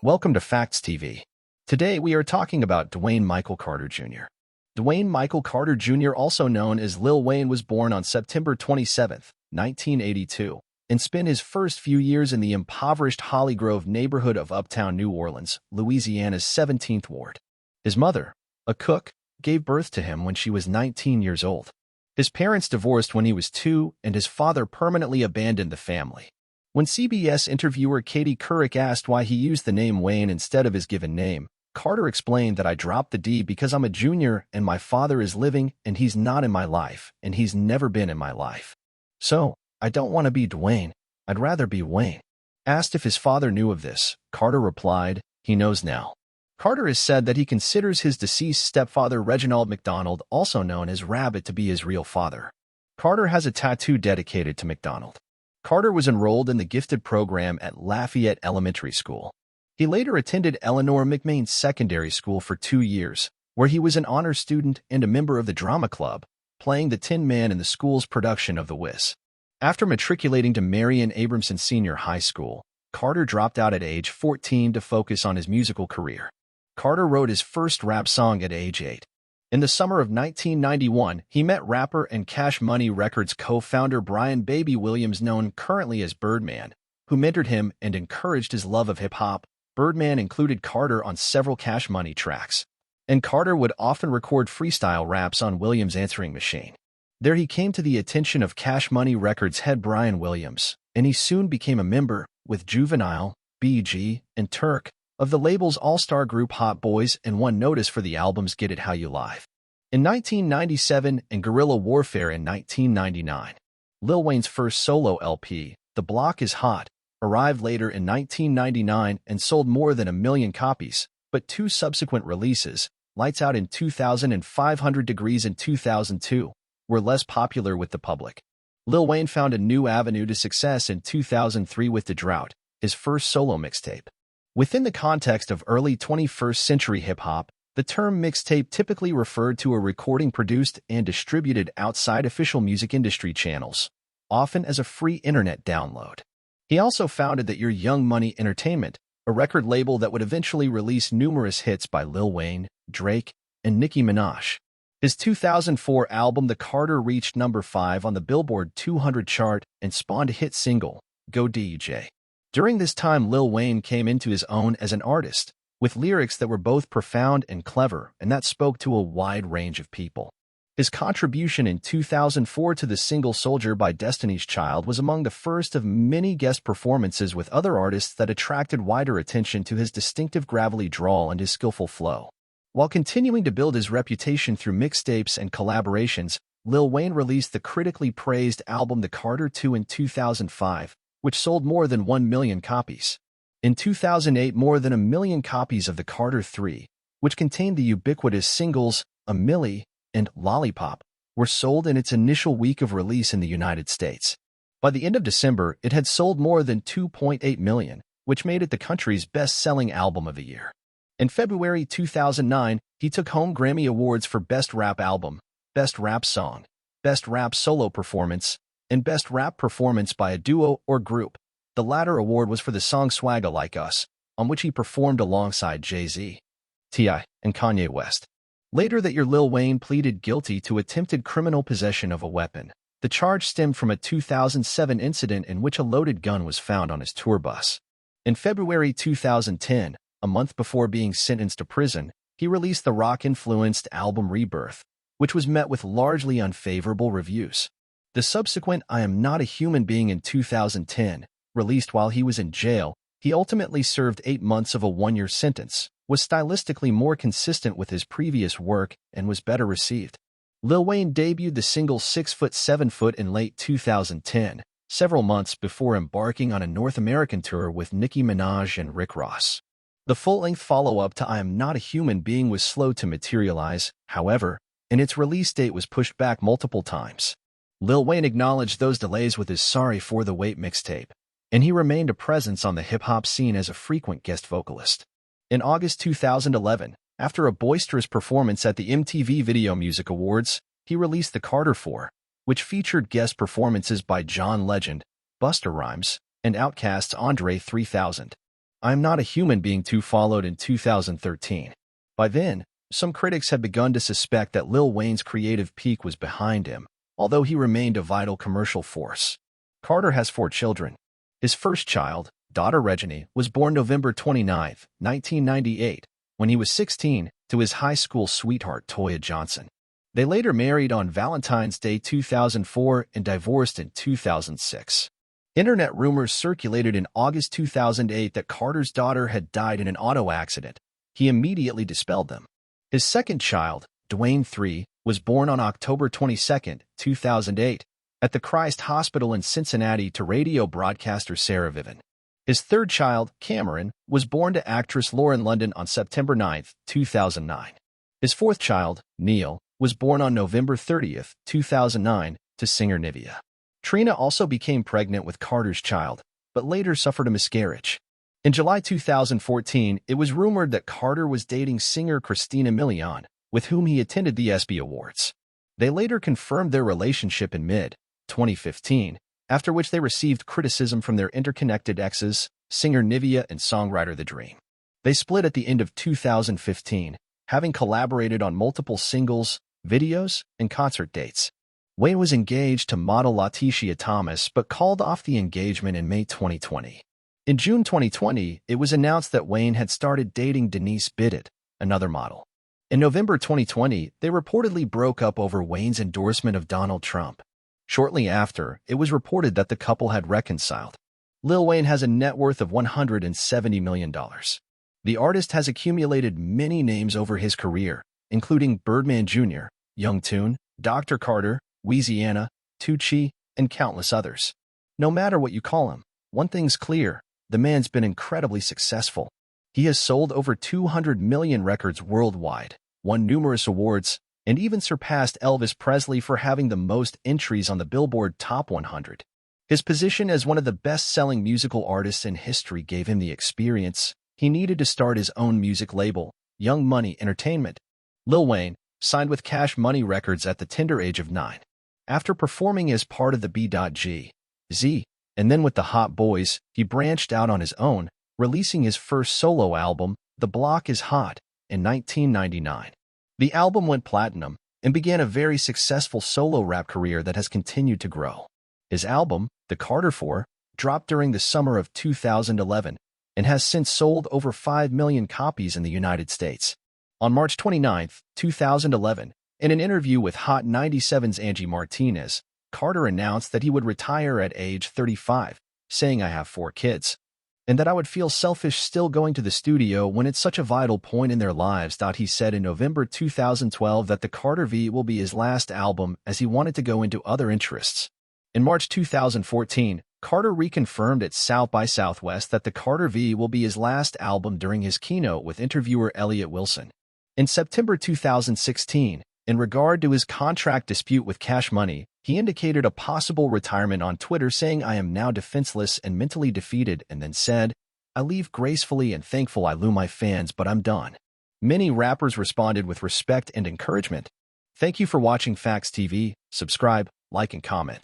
Welcome to Facts TV. Today we are talking about Dwayne Michael Carter Jr. Dwayne Michael Carter Jr., also known as Lil Wayne, was born on September 27, 1982, and spent his first few years in the impoverished Holly Grove neighborhood of Uptown New Orleans, Louisiana's 17th Ward. His mother, a cook, gave birth to him when she was 19 years old. His parents divorced when he was 2, and his father permanently abandoned the family. When CBS interviewer Katie Couric asked why he used the name Wayne instead of his given name, Carter explained that I dropped the D because I'm a junior and my father is living and he's not in my life and he's never been in my life. So, I don't want to be Dwayne, I'd rather be Wayne. Asked if his father knew of this, Carter replied, he knows now. Carter has said that he considers his deceased stepfather Reginald McDonald, also known as Rabbit, to be his real father. Carter has a tattoo dedicated to McDonald. Carter was enrolled in the gifted program at Lafayette Elementary School. He later attended Eleanor McMain Secondary School for 2 years, where he was an honor student and a member of the drama club, playing the Tin Man in the school's production of The Wiz. After matriculating to Marion Abramson Senior High School, Carter dropped out at age 14 to focus on his musical career. Carter wrote his first rap song at age 8. In the summer of 1991, he met rapper and Cash Money Records co-founder Brian Baby Williams, known currently as Birdman, who mentored him and encouraged his love of hip-hop. Birdman included Carter on several Cash Money tracks, and Carter would often record freestyle raps on Williams' answering machine. There he came to the attention of Cash Money Records head Brian Williams, and he soon became a member, with Juvenile, BG, and Turk, of the label's all-star group Hot Boys, and won notice for the albums Get It How You Live in 1997 and Guerrilla Warfare in 1999. Lil Wayne's first solo LP, The Block Is Hot, arrived later in 1999 and sold more than 1 million copies, but 2 subsequent releases, Lights Out in 2000 and 500 Degrees in 2002, were less popular with the public. Lil Wayne found a new avenue to success in 2003 with The Drought, his first solo mixtape. Within the context of early 21st century hip-hop, the term mixtape typically referred to a recording produced and distributed outside official music industry channels, often as a free internet download. He also founded the Young Money Entertainment, a record label that would eventually release numerous hits by Lil Wayne, Drake, and Nicki Minaj. His 2004 album The Carter reached number 5 on the Billboard 200 chart and spawned a hit single, Go DJ. During this time, Lil Wayne came into his own as an artist, with lyrics that were both profound and clever and that spoke to a wide range of people. His contribution in 2004 to the single Soldier by Destiny's Child was among the first of many guest performances with other artists that attracted wider attention to his distinctive gravelly drawl and his skillful flow. While continuing to build his reputation through mixtapes and collaborations, Lil Wayne released the critically praised album The Carter II in 2005, which sold more than 1 million copies. In 2008, more than 1 million copies of The Carter III, which contained the ubiquitous singles A Milli and Lollipop, were sold in its initial week of release in the United States. By the end of December, it had sold more than 2.8 million, which made it the country's best-selling album of the year. In February 2009, he took home Grammy Awards for Best Rap Album, Best Rap Song, Best Rap Solo Performance, and Best Rap Performance by a Duo or Group. The latter award was for the song Swagga Like Us, on which he performed alongside Jay-Z, T.I., and Kanye West. Later that year, Lil Wayne pleaded guilty to attempted criminal possession of a weapon. The charge stemmed from a 2007 incident in which a loaded gun was found on his tour bus. In February 2010, a month before being sentenced to prison, he released the rock-influenced album Rebirth, which was met with largely unfavorable reviews. The subsequent I Am Not a Human Being in 2010, released while he was in jail, he ultimately served 8 months of a 1-year sentence, was stylistically more consistent with his previous work, and was better received. Lil Wayne debuted the single 6 Foot 7 Foot in late 2010, several months before embarking on a North American tour with Nicki Minaj and Rick Ross. The full-length follow-up to I Am Not a Human Being was slow to materialize, however, and its release date was pushed back multiple times. Lil Wayne acknowledged those delays with his Sorry for the Wait mixtape, and he remained a presence on the hip-hop scene as a frequent guest vocalist. In August 2011, after a boisterous performance at the MTV Video Music Awards, he released The Carter IV, which featured guest performances by John Legend, Busta Rhymes, and Outkast's Andre 3000. I'm Not a Human Being 2 followed in 2013. By then, some critics had begun to suspect that Lil Wayne's creative peak was behind him, although he remained a vital commercial force. Carter has 4 children. His first child, daughter Regina, was born November 29, 1998, when he was 16, to his high school sweetheart Toya Johnson. They later married on Valentine's Day 2004 and divorced in 2006. Internet rumors circulated in August 2008 that Carter's daughter had died in an auto accident. He immediately dispelled them. His second child, Dwayne III, was born on October 22, 2008, at the Christ Hospital in Cincinnati to radio broadcaster Sarah Vivian. His third child, Cameron, was born to actress Lauren London on September 9, 2009. His fourth child, Neil, was born on November 30, 2009, to singer Nivea. Trina also became pregnant with Carter's child, but later suffered a miscarriage. In July 2014, it was rumored that Carter was dating singer Christina Milian, with whom he attended the ESPY Awards. They later confirmed their relationship in mid-2015, after which they received criticism from their interconnected exes, singer Nivea and songwriter The Dream. They split at the end of 2015, having collaborated on multiple singles, videos, and concert dates. Wayne was engaged to model Letitia Thomas but called off the engagement in May 2020. In June 2020, it was announced that Wayne had started dating Denise Biddett, another model. In November 2020, they reportedly broke up over Wayne's endorsement of Donald Trump. Shortly after, it was reported that the couple had reconciled. Lil Wayne has a net worth of $170 million. The artist has accumulated many names over his career, including Birdman Jr., Young Tune, Dr. Carter, Weezy, Tucci, and countless others. No matter what you call him, one thing's clear, the man's been incredibly successful. He has sold over 200 million records worldwide, won numerous awards, and even surpassed Elvis Presley for having the most entries on the Billboard Top 100. His position as one of the best-selling musical artists in history gave him the experience he needed to start his own music label, Young Money Entertainment. Lil Wayne signed with Cash Money Records at the tender age of 9. After performing as part of the B.G.Z. and then with the Hot Boys, he branched out on his own, releasing his first solo album, The Block is Hot, in 1999. The album went platinum and began a very successful solo rap career that has continued to grow. His album, The Carter 4, dropped during the summer of 2011 and has since sold over 5 million copies in the United States. On March 29, 2011, in an interview with Hot 97's Angie Martinez, Carter announced that he would retire at age 35, saying, "I have 4 kids, and that I would feel selfish still going to the studio when it's such a vital point in their lives." He said in November 2012 that the Carter V will be his last album as he wanted to go into other interests. In March 2014, Carter reconfirmed at South by Southwest that the Carter V will be his last album during his keynote with interviewer Elliott Wilson. In September 2016, in regard to his contract dispute with Cash Money, he indicated a possible retirement on Twitter, saying, "I am now defenseless and mentally defeated," and then said, "I leave gracefully and thankful I lose my fans, but I'm done." Many rappers responded with respect and encouragement. Thank you for watching Facts TV. Subscribe, like, and comment.